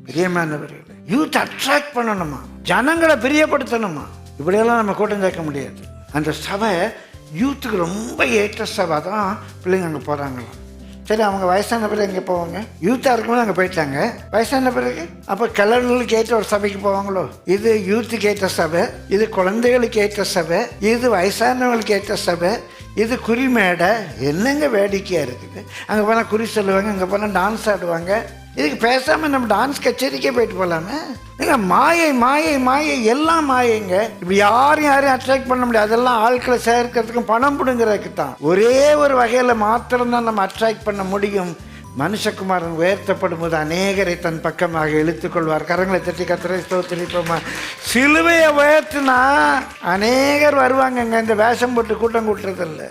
பிரியமானவர்களே, youth attract பண்ணணுமா, ஜனங்களை பிரியப்படுத்தணுமா, இப்படியெல்லாம் நம்ம கூட்டம் சேர்க்க முடியாது. அந்த சபை யூத்துக்கு ரொம்ப ஏற்ற சபை தான். பிள்ளைங்க அங்கே போகிறாங்களாம். சரி, அவங்க வயசான பிறகு எங்கே போவாங்க? யூத்தாக இருக்கும்போது அங்கே போயிட்டாங்க. வயசான பிறகு அப்போ கிழவர்களுக்கு ஏற்ற ஒரு சபைக்கு போவாங்களோ? இது யூத்துக்கு ஏற்ற சபை, இது குழந்தைகளுக்கு ஏற்ற சபை, இது வயசானவங்களுக்கு ஏற்ற சபை, இது குறிமேடை. என்னங்க வேடிக்கையாக இருக்குது. அங்கே போனால் குறி சொல்லுவாங்க, அங்கே போனால் டான்ஸ் ஆடுவாங்க. இதுக்கு பேசாமல் நம்ம டான்ஸ் கச்சேரிக்கே போயிட்டு போகலாமே. நீங்கள் மாயை மாயை மாயை எல்லாம் மாயைங்க. இப்படி யாரையும் அட்ராக்ட் பண்ண முடியாது. அதெல்லாம் ஆட்களை சேர்க்கறதுக்கும் பணம் பிடுங்கிறதுக்கு தான். ஒரே ஒரு வகையில் மாத்திரம்தான் நம்ம அட்ராக்ட் பண்ண முடியும். மனுஷகுமாரன் உயர்த்தப்படும் போது அநேகரை தன் பக்கமாக இழுத்துக்கொள்வார். கரங்களை தட்டி கர்த்தரை ஸ்தோத்திரிப்போமா. சிலுவையை உயர்த்தினா அநேகர் வருவாங்கங்க. இந்த வேஷம் போட்டு கூட்டம் கூட்டுறதில்லை.